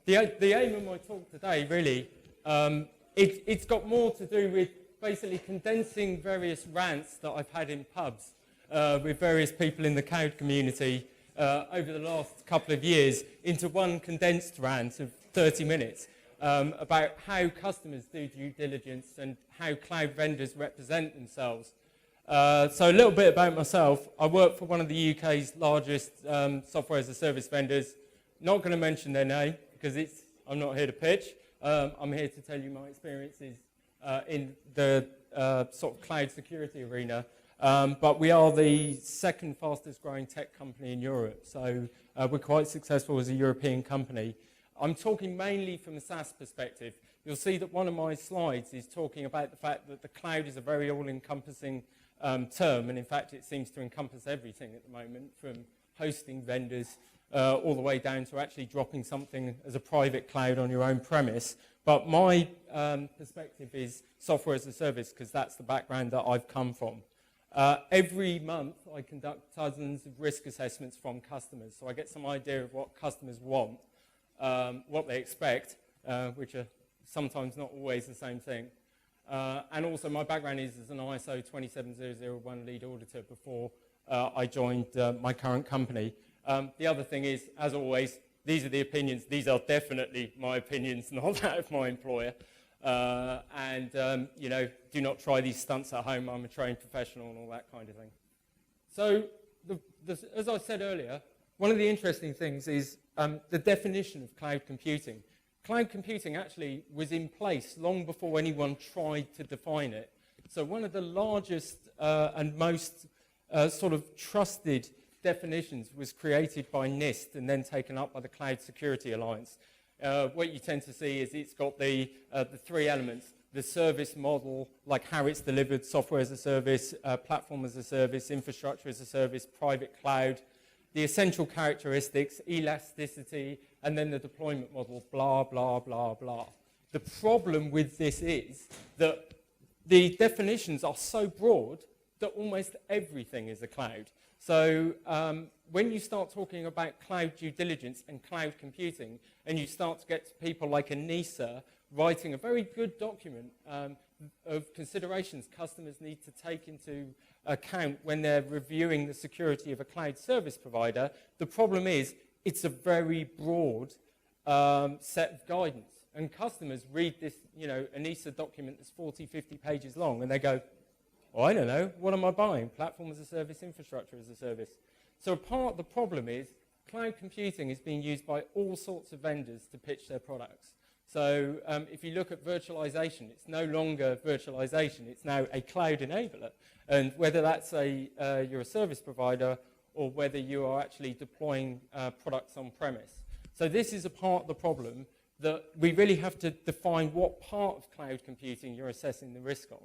The aim of my talk today, really, it's got more to do with basically condensing various rants that I've had in pubs with various people in the cloud community over the last couple of years into one condensed rant of 30 minutes about how customers do due diligence and how cloud vendors represent themselves. So a little bit about myself. I work for one of the UK's largest software as a service vendors. Not going to mention their name because I'm not here to pitch. I'm here to tell you my experiences in the sort of cloud security arena. But we are the second fastest growing tech company in Europe. So we're quite successful as a European company. I'm talking mainly from a SaaS perspective. You'll see that one of my slides is talking about the fact that the cloud is a very all-encompassing term, and in fact it seems to encompass everything at the moment, from hosting vendors all the way down to actually dropping something as a private cloud on your own premise. But my perspective is software as a service, because that's the background that I've come from. Every month I conduct dozens of risk assessments from customers, so I get some idea of what customers want, what they expect, which are sometimes not always the same thing. And also my background is as an ISO 27001 lead auditor before I joined my current company. The other thing is, as always, these are the opinions. These are definitely my opinions, not that of my employer. You know, do not try these stunts at home. I'm a trained professional and all that kind of thing. So, as I said earlier, one of the interesting things is the definition of cloud computing. Cloud computing actually was in place long before anyone tried to define it. So one of the largest and most sort of trusted definitions was created by NIST and then taken up by the Cloud Security Alliance. What you tend to see is it's got the three elements: the service model, like how it's delivered, software as a service, platform as a service, infrastructure as a service, private cloud, the essential characteristics, elasticity, and then the deployment model, blah, blah, blah, blah. The problem with this is that the definitions are so broad that almost everything is a cloud. So when you start talking about cloud due diligence and cloud computing, and you start to get to people like Anisa writing a very good document of considerations customers need to take into account when they're reviewing the security of a cloud service provider, the problem is it's a very broad set of guidance. And customers read this, you know, Anisa document that's 40, 50 pages long, and they go, oh, I don't know, what am I buying? Platform as a service, infrastructure as a service. So part of the problem is cloud computing is being used by all sorts of vendors to pitch their products. So if you look at virtualization, it's no longer virtualization, it's now a cloud enabler. And whether that's you're a service provider or whether you are actually deploying products on premise. So this is a part of the problem that we really have to define what part of cloud computing you're assessing the risk on.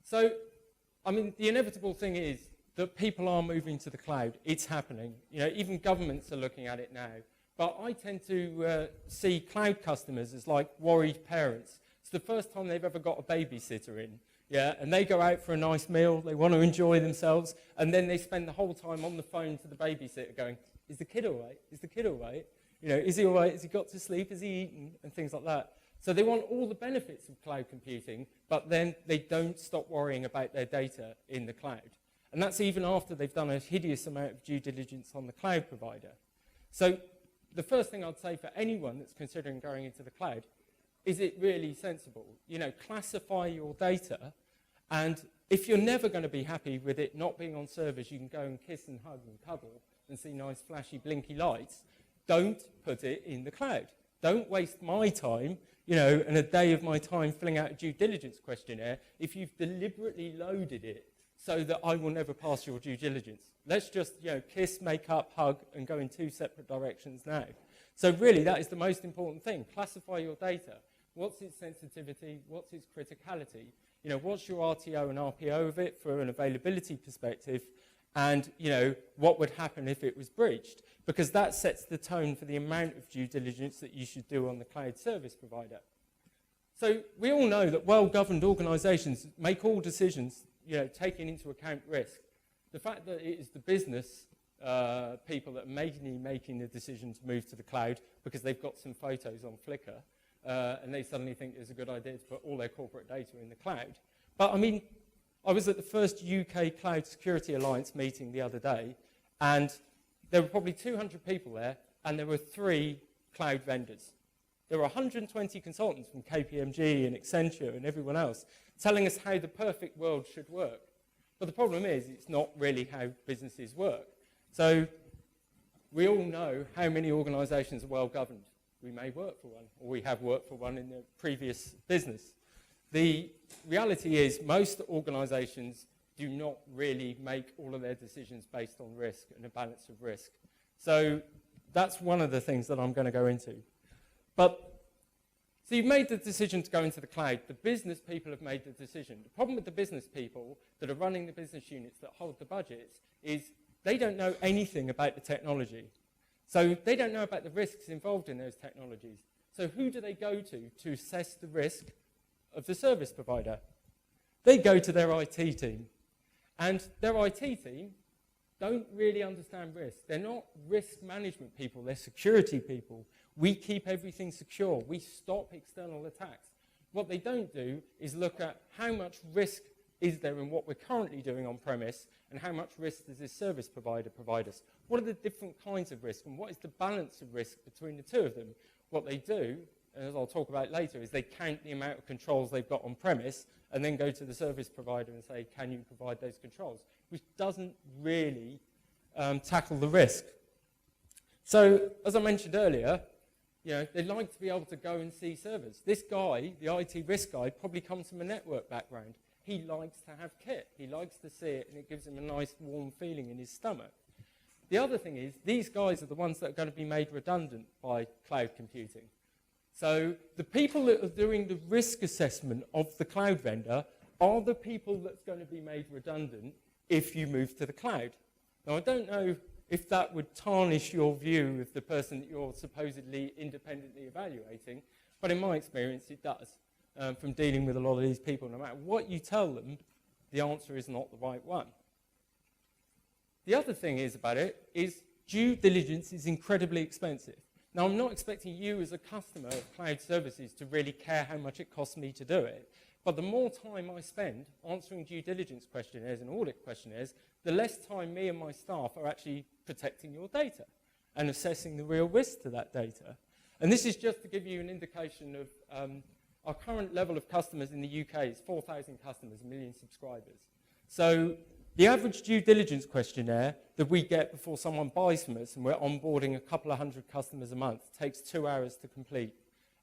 So, I mean, the inevitable thing is that people are moving to the cloud. It's happening. You know, even governments are looking at it now. But I tend to see cloud customers as like worried parents. It's the first time they've ever got a babysitter in. Yeah, and they go out for a nice meal, they want to enjoy themselves, and then they spend the whole time on the phone to the babysitter going, is the kid all right? Is the kid all right? You know, is he all right? Has he got to sleep? Has he eaten? And things like that. So they want all the benefits of cloud computing, but then they don't stop worrying about their data in the cloud. And that's even after they've done a hideous amount of due diligence on the cloud provider. So the first thing I'd say for anyone that's considering going into the cloud, is it really sensible? You know, classify your data, and if you're never going to be happy with it not being on servers, you can go and kiss and hug and cuddle and see nice flashy blinky lights. Don't put it in the cloud. Don't waste my time, you know, and a day of my time filling out a due diligence questionnaire if you've deliberately loaded it so that I will never pass your due diligence. Let's just, you know, kiss, make up, hug, and go in two separate directions now. So really, that is the most important thing. Classify your data. What's its sensitivity? What's its criticality? You know, what's your RTO and RPO of it for an availability perspective? And, you know, what would happen if it was breached? Because that sets the tone for the amount of due diligence that you should do on the cloud service provider. So we all know that well-governed organizations make all decisions, you know, taking into account risk. The fact that it is the business people that are mainly making the decision to move to the cloud because they've got some photos on Flickr, and they suddenly think it's a good idea to put all their corporate data in the cloud. But I mean, I was at the first UK Cloud Security Alliance meeting the other day, and there were probably 200 people there, and there were 3 cloud vendors. There were 120 consultants from KPMG and Accenture and everyone else telling us how the perfect world should work. But the problem is, it's not really how businesses work. So we all know how many organizations are well governed. We may work for one, or we have worked for one in the previous business. The reality is most organizations do not really make all of their decisions based on risk and a balance of risk. So that's one of the things that I'm going to go into. So you've made the decision to go into the cloud. The business people have made the decision. The problem with the business people that are running the business units that hold the budgets is they don't know anything about the technology. So they don't know about the risks involved in those technologies. So who do they go to assess the risk of the service provider? They go to their IT team. And their IT team don't really understand risk. They're not risk management people, they're security people. We keep everything secure. We stop external attacks. What they don't do is look at how much risk is there in what we're currently doing on premise and how much risk does this service provider provide us. What are the different kinds of risk and what is the balance of risk between the two of them? What they do, as I'll talk about later, is they count the amount of controls they've got on premise and then go to the service provider and say, can you provide those controls? Which doesn't really tackle the risk. So, as I mentioned earlier, they like to be able to go and see servers. This guy, the IT risk guy, probably comes from a network background. He likes to have kit. He likes to see it, and it gives him a nice, warm feeling in his stomach. The other thing is, these guys are the ones that are going to be made redundant by cloud computing. So the people that are doing the risk assessment of the cloud vendor are the people that's going to be made redundant if you move to the cloud. Now, I don't know if that would tarnish your view of the person that you're supposedly independently evaluating, but in my experience, it does. From dealing with a lot of these people, no matter what you tell them, the answer is not the right one. The other thing is about it is due diligence is incredibly expensive. Now, I'm not expecting you as a customer of cloud services to really care how much it costs me to do it, but the more time I spend answering due diligence questionnaires and audit questionnaires, the less time me and my staff are actually protecting your data and assessing the real risk to that data. And this is just to give you an indication of our current level of customers in the UK is 4,000 customers, 1 million subscribers. So the average due diligence questionnaire that we get before someone buys from us, and we're onboarding a couple of hundred customers a month, takes 2 hours to complete.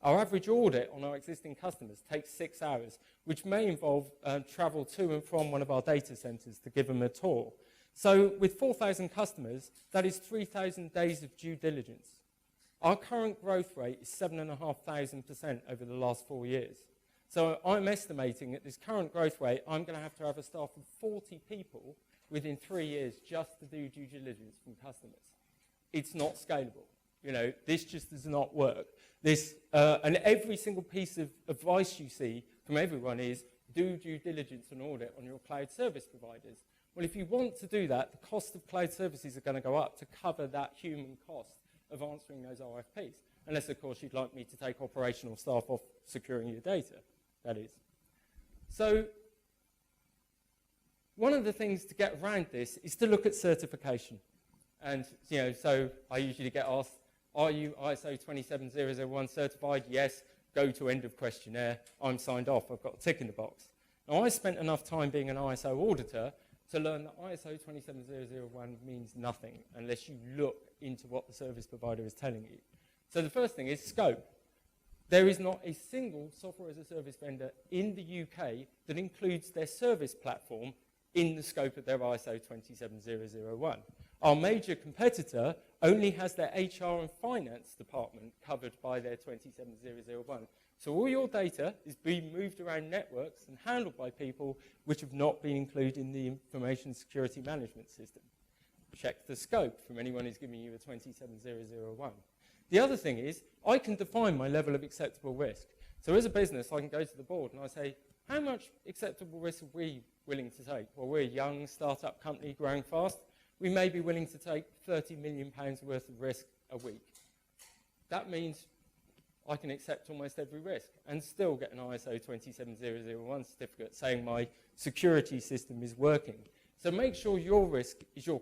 Our average audit on our existing customers takes 6 hours, which may involve travel to and from one of our data centers to give them a tour. So with 4,000 customers, that is 3,000 days of due diligence. Our current growth rate is 7,500% over the last 4 years. So I'm estimating at this current growth rate, I'm going to have a staff of 40 people within 3 years just to do due diligence from customers. It's not scalable. This just does not work. And every single piece of advice you see from everyone is do due diligence and audit on your cloud service providers. Well, if you want to do that, the cost of cloud services are going to go up to cover that human cost of answering those RFPs. Unless, of course, you'd like me to take operational staff off securing your data, that is. So one of the things to get around this is to look at certification. And, so I usually get asked, are you ISO 27001 certified? Yes. Go to end of questionnaire. I'm signed off. I've got a tick in the box. Now, I spent enough time being an ISO auditor to learn that ISO 27001 means nothing unless you look into what the service provider is telling you. So the first thing is scope. There is not a single software as a service vendor in the UK that includes their service platform in the scope of their ISO 27001. Our major competitor only has their HR and finance department covered by their 27001. So all your data is being moved around networks and handled by people which have not been included in the information security management system. Check the scope from anyone who's giving you a 27001. The other thing is, I can define my level of acceptable risk. So as a business, I can go to the board and I say, how much acceptable risk are we willing to take? Well, we're a young startup company growing fast. we may be willing to take £30 million worth of risk a week. That means I can accept almost every risk and still get an ISO 27001 certificate saying my security system is working. So make sure your risk is your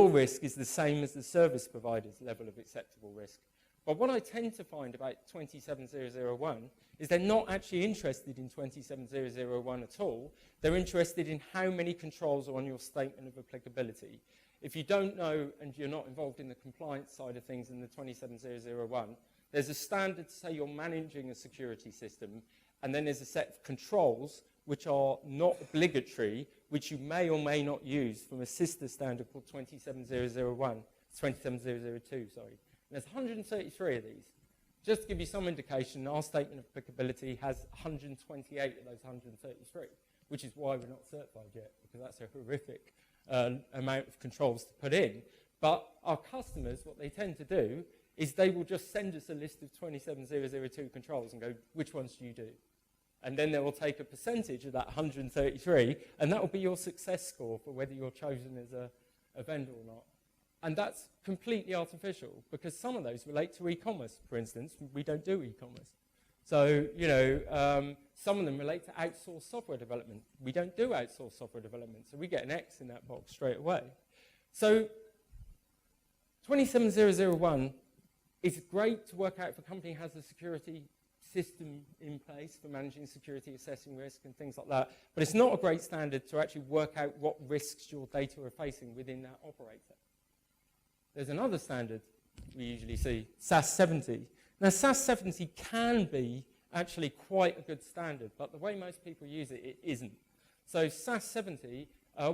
risk is the same as the service provider's level of acceptable risk. But what I tend to find about 27001 is they're not actually interested in 27001 at all. They're interested in how many controls are on your statement of applicability. If you don't know and you're not involved in the compliance side of things in the 27001, there's a standard to say you're managing a security system, and then there's a set of controls which are not obligatory, which you may or may not use from a sister standard called 27001, 27002, sorry. And there's 133 of these. Just to give you some indication, our statement of applicability has 128 of those 133, which is why we're not certified yet, because that's a horrific amount of controls to put in. But our customers, what they tend to do is they will just send us a list of 27002 controls and go, which ones do you do? And then they will take a percentage of that 133, and that will be your success score for whether you're chosen as a vendor or not. And that's completely artificial, because some of those relate to e-commerce, for instance. We don't do e-commerce. So, you know, some of them relate to outsourced software development. We don't do outsourced software development, so we get an X in that box straight away. So 27001 is great to work out if a company has a security system in place for managing security, assessing risk, and things like that. But it's not a great standard to actually work out what risks your data are facing within that operator. There's another standard we usually see, SAS 70. Now, SAS 70 can be actually quite a good standard, but the way most people use it, it isn't. So SAS 70,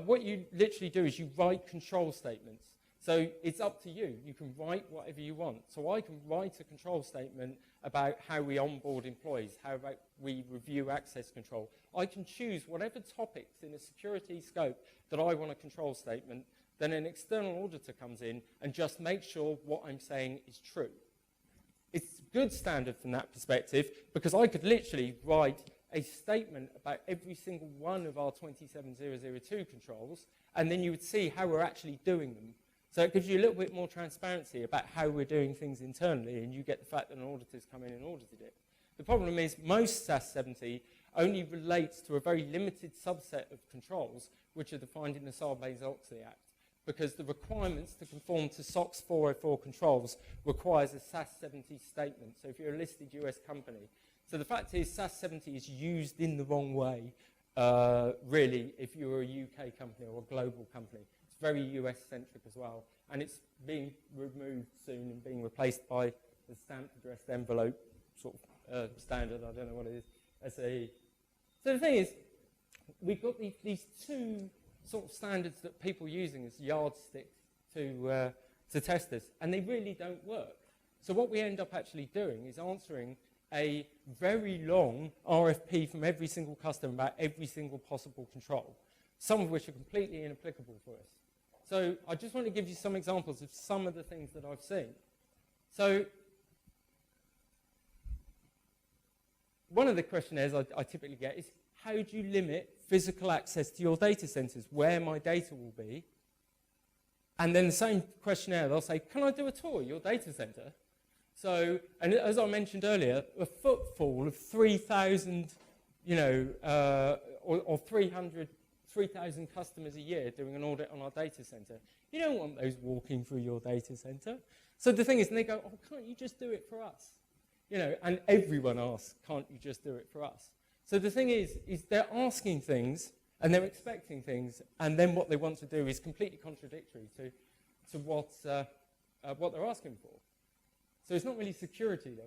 what you literally do is you write control statements. So it's up to you. You can write whatever you want. So I can write a control statement about how we onboard employees, how about we review access control. I can choose whatever topics in a security scope that I want a control statement. Then an external auditor comes in and just makes sure what I'm saying is true. It's a good standard from that perspective, because I could literally write a statement about every single one of our 27002 controls, and then you would see how we're actually doing them. So it gives you a little bit more transparency about how we're doing things internally, and you get the fact that an auditor's come in and audited it. The problem is most SAS 70 only relates to a very limited subset of controls which are defined in the Sarbanes-Oxley Act, because the requirements to conform to SOX 404 controls requires a SAS 70 statement. So if you're a listed US company. So the fact is SAS 70 is used in the wrong way, really, if you're a UK company or a global company. It's very US-centric as well. And it's being removed soon and being replaced by the stamped addressed envelope sort of standard. I don't know what it is, SAE. So the thing is, we've got these two sort of standards that people are using as yardsticks to test this, and they really don't work. So what we end up actually doing is answering a very long RFP from every single customer about every single possible control, some of which are completely inapplicable for us. So I just want to give you some examples of some of the things that I've seen. So one of the questionnaires I typically get is, how do you limit physical access to your data centers, where my data will be? And then the same questionnaire, they'll say, can I do a tour of your data center? So, and as I mentioned earlier, a footfall of 3,000, you know, or 3,000 customers a year doing an audit on our data center. You don't want those walking through your data center. So the thing is, and they go, oh, can't you just do it for us? You know, and everyone asks, can't you just do it for us? So the thing is they're asking things and they're expecting things, and then what they want to do is completely contradictory to what they're asking for. So it's not really security they're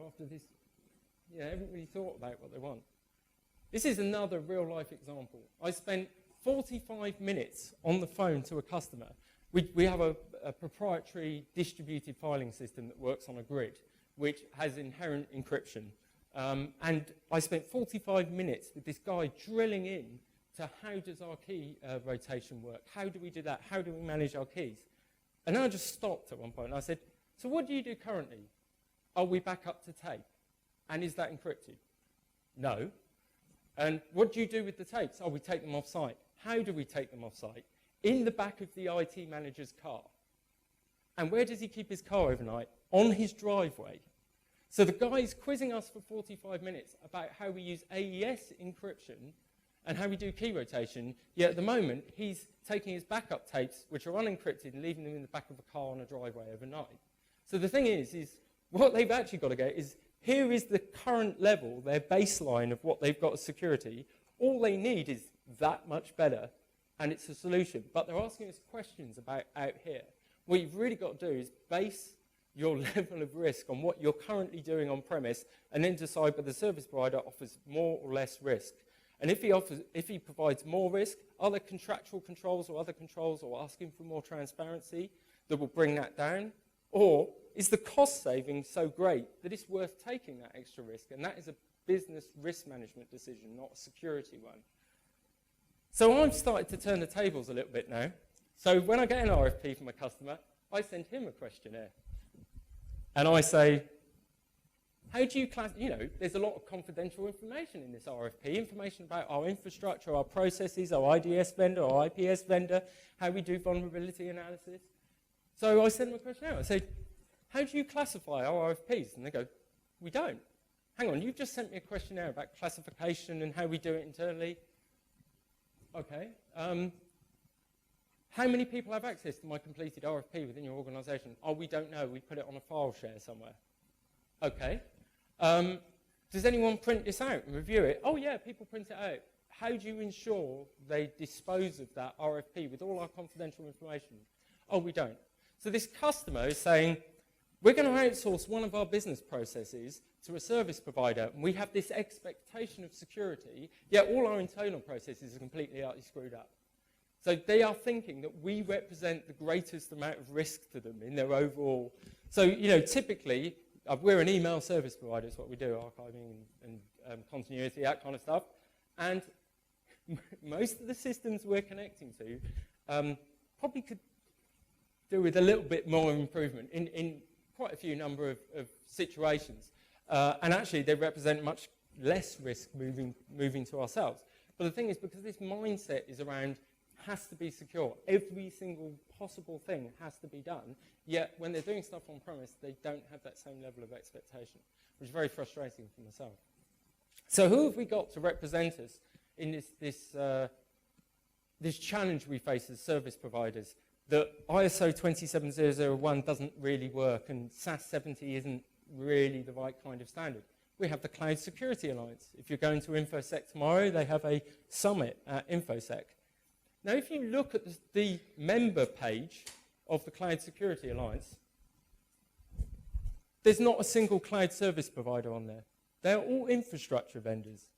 after this, you know, they haven't really thought about what they want. This is another real-life example. I spent 45 minutes on the phone to a customer. We have a proprietary distributed filing system that works on a grid, which has inherent encryption. And I spent 45 minutes with this guy drilling in to how does our key rotation work? How do we do that? How do we manage our keys? And then I just stopped at one point and I said, so what do you do currently? Are we back up to tape? And is that encrypted? No. And what do you do with the tapes? Oh, we take them off site. How do we take them off site? in the back of the IT manager's car. And where does he keep his car overnight? On his driveway. So the guy's quizzing us for 45 minutes about how we use AES encryption and how we do key rotation, yet at the moment he's taking his backup tapes, which are unencrypted, and leaving them in the back of a car on a driveway overnight. So the thing is what they've actually got to get is, here is the current level, their baseline of what they've got as security. All they need is that much better, and it's a solution. But they're asking us questions about out here. What you've really got to do is base your level of risk on what you're currently doing on premise, and then decide whether the service provider offers more or less risk. And if he provides more risk, are there contractual controls or other controls, or asking for more transparency that will bring that down? Or is the cost saving so great that it's worth taking that extra risk? And that is a business risk management decision, not a security one. So I've started to turn the tables a little bit now. So when I get an RFP from a customer, I send him a questionnaire. And I say, how do you there's a lot of confidential information in this RFP, information about our infrastructure, our processes, our IDS vendor, our IPS vendor, how we do vulnerability analysis. So I send them a questionnaire. I say, how do you classify our RFPs? And they go, we don't. Hang on, you've just sent me a questionnaire about classification and how we do it internally. Okay. How many people have access to my completed RFP within your organization? Oh, we don't know. We put it on a file share somewhere. Okay. Does anyone print this out and review it? Oh, yeah, people print it out. How do you ensure they dispose of that RFP with all our confidential information? Oh, we don't. So this customer is saying, we're going to outsource one of our business processes to a service provider, and we have this expectation of security, yet all our internal processes are completely utterly screwed up. So they are thinking that we represent the greatest amount of risk to them in their overall. So, typically, we're an email service provider, is what we do, archiving and continuity, that kind of stuff. And most of the systems we're connecting to probably could do with a little bit more improvement in quite a few number of situations. And actually, they represent much less risk moving to ourselves. But the thing is, because this mindset is around has to be secure, every single possible thing has to be done, yet when they're doing stuff on premise, they don't have that same level of expectation, which is very frustrating for myself. So who have we got to represent us in this challenge we face as service providers, that ISO 27001 doesn't really work and SAS 70 isn't really the right kind of standard? We have the Cloud Security Alliance. If you're going to InfoSec tomorrow, they have a summit at InfoSec. Now, if you look at the member page of the Cloud Security Alliance, there's not a single cloud service provider on there. They're all infrastructure vendors.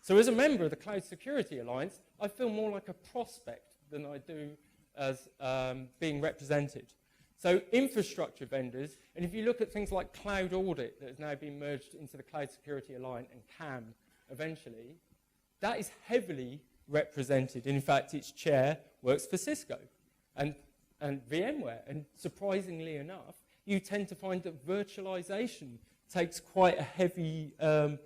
So as a member of the Cloud Security Alliance, I feel more like a prospect than I do as being represented. So infrastructure vendors, and if you look at things like Cloud Audit that has now been merged into the Cloud Security Alliance and CAM eventually, that is heavily represented. In fact, its chair works for Cisco and VMware. And surprisingly enough, you tend to find that virtualization takes quite a heavy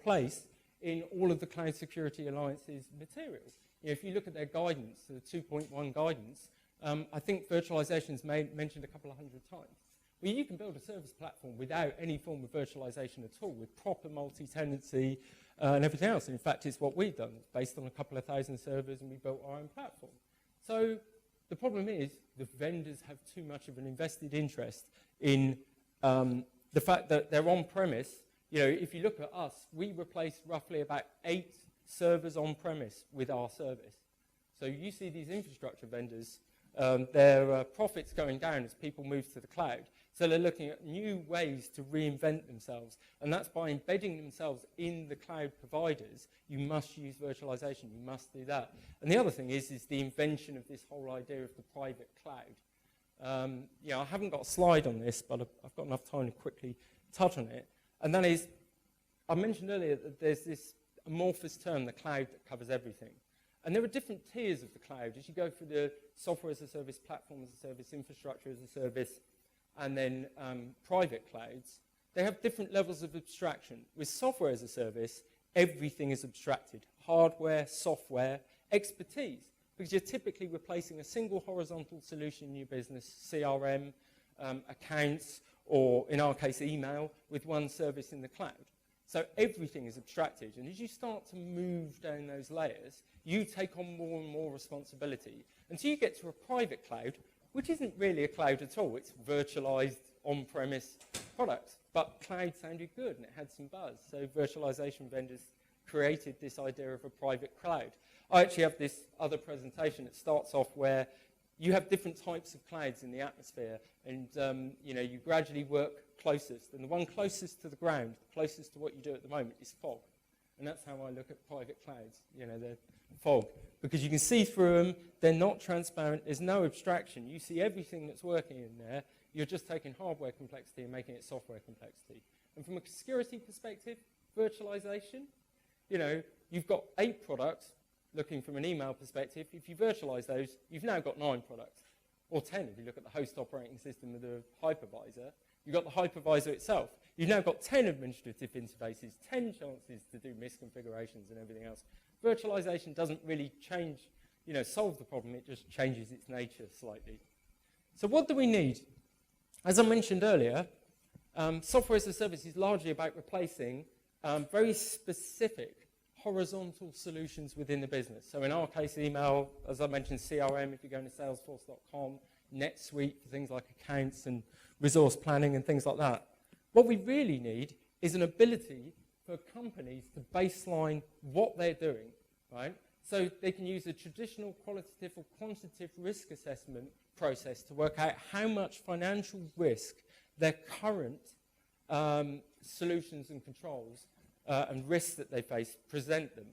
place in all of the Cloud Security Alliance's materials. If you look at their guidance, the 2.1 guidance, I think virtualization is mentioned a couple of hundred times. Well, you can build a service platform without any form of virtualization at all, with proper multi-tenancy and everything else. And in fact, it's what we've done. It's based on a couple of thousand servers, and we built our own platform. So the problem is the vendors have too much of an invested interest in the fact that they're on-premise. If you look at us, we replace roughly about 8 servers on-premise with our service. So you see these infrastructure vendors, their profits going down as people move to the cloud. So they're looking at new ways to reinvent themselves. And that's by embedding themselves in the cloud providers. You must use virtualization. You must do that. And the other thing is the invention of this whole idea of the private cloud. I haven't got a slide on this, but I've got enough time to quickly touch on it. And that is, I mentioned earlier that there's this amorphous term, the cloud, that covers everything. And there are different tiers of the cloud. As you go through the software as a service, platform as a service, infrastructure as a service, and then private clouds, they have different levels of abstraction. With software as a service, everything is abstracted. Hardware, software, expertise. because you're typically replacing a single horizontal solution in your business, CRM, accounts, or in our case, email, with one service in the cloud. So everything is abstracted. And as you start to move down those layers, you take on more and more responsibility until you get to a private cloud, which isn't really a cloud at all. It's virtualized on-premise products. But cloud sounded good and it had some buzz. So virtualization vendors created this idea of a private cloud. I actually have this other presentation that starts off where you have different types of clouds in the atmosphere, and you gradually work closest. And the one closest to the ground, closest to what you do at the moment, is fog. And that's how I look at private clouds. They're fog, because you can see through them. They're not transparent. There's no abstraction. You see everything that's working in there. You're just taking hardware complexity and making it software complexity. And from a security perspective, virtualization, you've got 8 products. Looking from an email perspective, if you virtualize those, you've now got 9 products, or 10 if you look at the host operating system with the hypervisor. You've got the hypervisor itself. You've now got 10 administrative interfaces, 10 chances to do misconfigurations and everything else. Virtualization doesn't really change, solve the problem. It just changes its nature slightly. So what do we need? As I mentioned earlier, software as a service is largely about replacing very specific horizontal solutions within the business. So in our case, email, as I mentioned, CRM, if you go into salesforce.com, NetSuite for things like accounts and resource planning and things like that. What we really need is an ability for companies to baseline what they're doing, right? So they can use a traditional qualitative or quantitative risk assessment process to work out how much financial risk their current solutions and controls and risks that they face present them.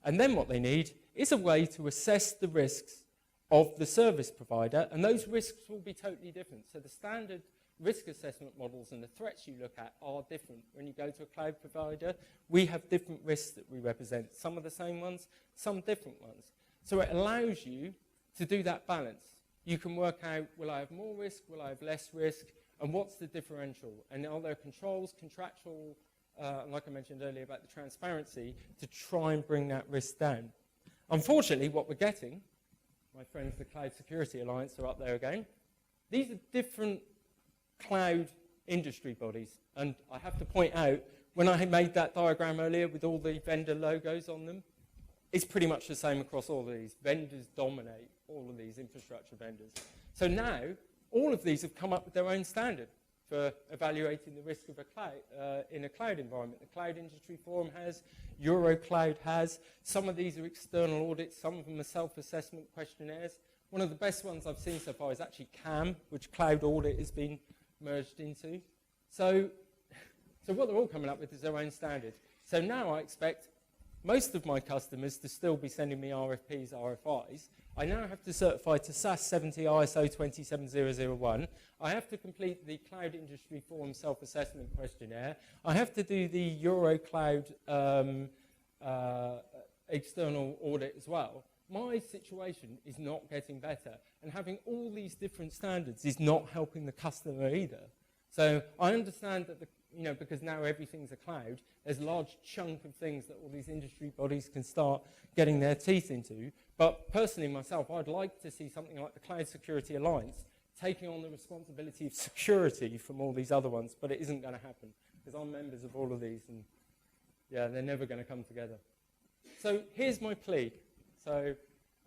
And then what they need is a way to assess the risks of the service provider, and those risks will be totally different. So the standard risk assessment models and the threats you look at are different. When you go to a cloud provider, we have different risks that we represent. Some are the same ones, some different ones. So it allows you to do that balance. You can work out, will I have more risk, will I have less risk, and what's the differential? And are there controls, contractual, like I mentioned earlier about the transparency, to try and bring that risk down. Unfortunately, what we're getting, my friends, the Cloud Security Alliance are up there again, these are different cloud industry bodies. And I have to point out, when I made that diagram earlier with all the vendor logos on them, it's pretty much the same across all of these. Vendors dominate all of these infrastructure vendors. So now, all of these have come up with their own standard for evaluating the risk of a cloud in a cloud environment. The Cloud Industry Forum has, Eurocloud has. Some of these are external audits, some of them are self-assessment questionnaires. One of the best ones I've seen so far is actually CAM, which Cloud Audit has been merged into. So what they're all coming up with is their own standard. So now I expect most of my customers to still be sending me RFPs, RFIs. I now have to certify to SAS 70 ISO 27001. I have to complete the Cloud Industry Forum self-assessment questionnaire. I have to do the Eurocloud external audit as well. My situation is not getting better, and having all these different standards is not helping the customer either. So I understand that because now everything's a cloud, there's a large chunk of things that all these industry bodies can start getting their teeth into. But personally myself, I'd like to see something like the Cloud Security Alliance taking on the responsibility of security from all these other ones, but it isn't going to happen because I'm members of all of these, and yeah, they're never going to come together. So here's my plea. So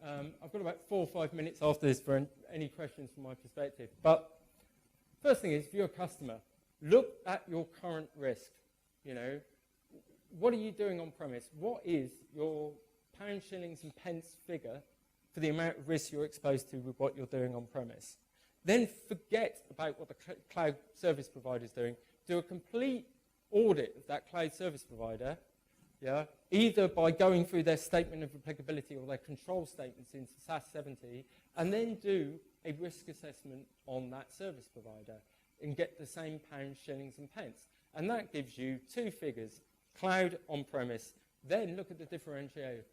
I've got about 4 or 5 minutes after this for any questions from my perspective. But first thing is, if you're a customer, look at your current risk. What are you doing on premise? What is your pounds, shillings, and pence figure for the amount of risk you're exposed to with what you're doing on premise? Then forget about what the cloud service provider is doing. Do a complete audit of that cloud service provider, either by going through their statement of applicability or their control statements into SAS 70, and then do a risk assessment on that service provider and get the same pounds, shillings, and pence. And that gives you 2 figures, cloud, on-premise. Then look at the differentiator.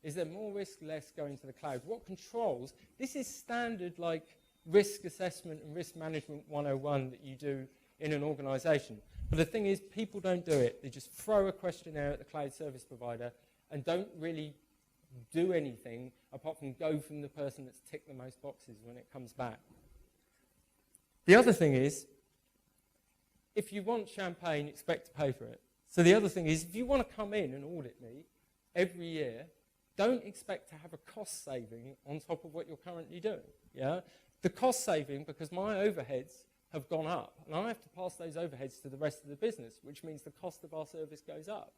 Is there more risk, less going to the cloud? What controls? This is standard like risk assessment and risk management 101 that you do in an organization. But the thing is, people don't do it. They just throw a questionnaire at the cloud service provider and don't really do anything apart from go from the person that's ticked the most boxes when it comes back. The other thing is, if you want champagne, expect to pay for it. So the other thing is, if you want to come in and audit me every year, don't expect to have a cost saving on top of what you're currently doing. Yeah? The cost saving, because my overheads have gone up, and I have to pass those overheads to the rest of the business, which means the cost of our service goes up.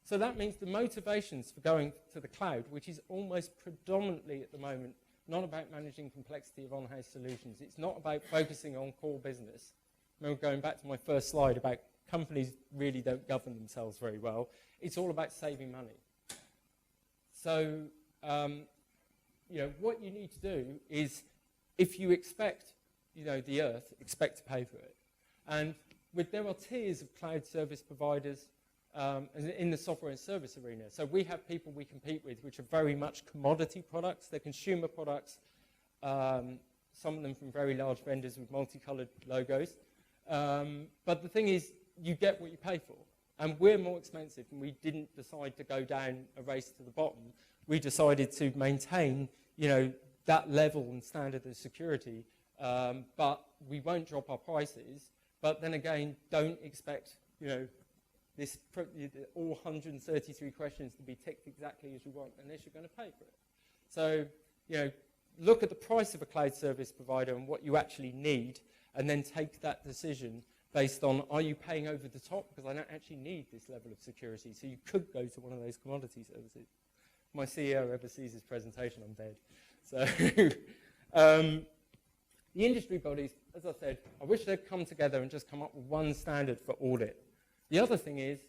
So that means the motivations for going to the cloud, which is almost predominantly at the moment not about managing complexity of on-house solutions. It's not about focusing on core business. Remember going back to my first slide about companies really don't govern themselves very well. It's all about saving money. So, what you need to do is, if you expect, the earth, expect to pay for it. And there are tiers of cloud service providers in the software and service arena. So we have people we compete with which are very much commodity products. They're consumer products, some of them from very large vendors with multicolored logos. But the thing is, you get what you pay for. And we're more expensive, and we didn't decide to go down a race to the bottom. We decided to maintain, that level and standard of security, but we won't drop our prices. But then again, don't expect, all 133 questions to be ticked exactly as you want, unless you're going to pay for it. So, look at the price of a cloud service provider and what you actually need, and then take that decision based on, are you paying over the top? Because I don't actually need this level of security. So you could go to one of those commodity services. If my CEO ever sees his presentation, I'm dead. So the industry bodies, as I said, I wish they'd come together and just come up with one standard for audit. The other thing is,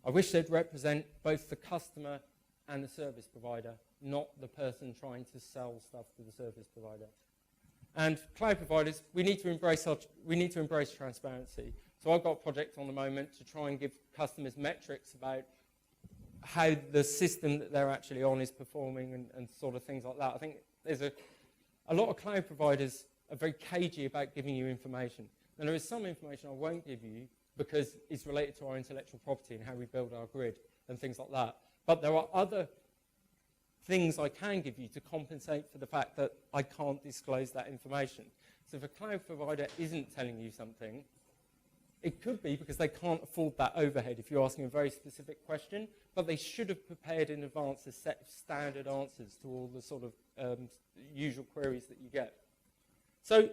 I wish they'd represent both the customer and the service provider, not the person trying to sell stuff to the service provider. And cloud providers, we need to embrace transparency. So I've got a project on the moment to try and give customers metrics about how the system that they're actually on is performing and sort of things like that. I think there's a lot of cloud providers are very cagey about giving you information. And there is some information I won't give you because it's related to our intellectual property and how we build our grid and things like that. But there are other things I can give you to compensate for the fact that I can't disclose that information. So if a cloud provider isn't telling you something, it could be because they can't afford that overhead if you're asking a very specific question, but they should have prepared in advance a set of standard answers to all the sort of usual queries that you get. So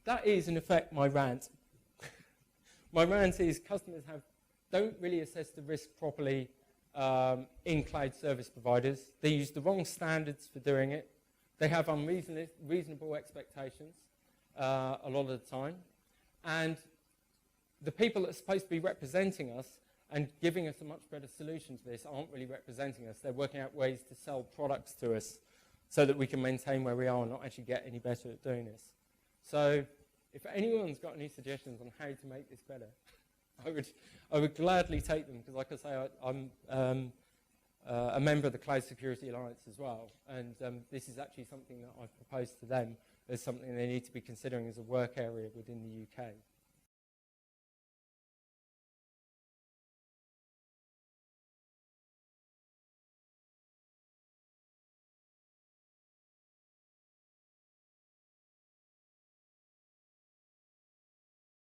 that is, in effect, my rant. My rant is customers don't really assess the risk properly in cloud service providers. They use the wrong standards for doing it. They have unreasonable expectations a lot of the time. And the people that are supposed to be representing us and giving us a much better solution to this aren't really representing us. They're working out ways to sell products to us so that we can maintain where we are and not actually get any better at doing this. So if anyone's got any suggestions on how to make this better, I would gladly take them, because like I say, I'm a member of the Cloud Security Alliance as well, and this is actually something that I've proposed to them as something they need to be considering as a work area within the UK.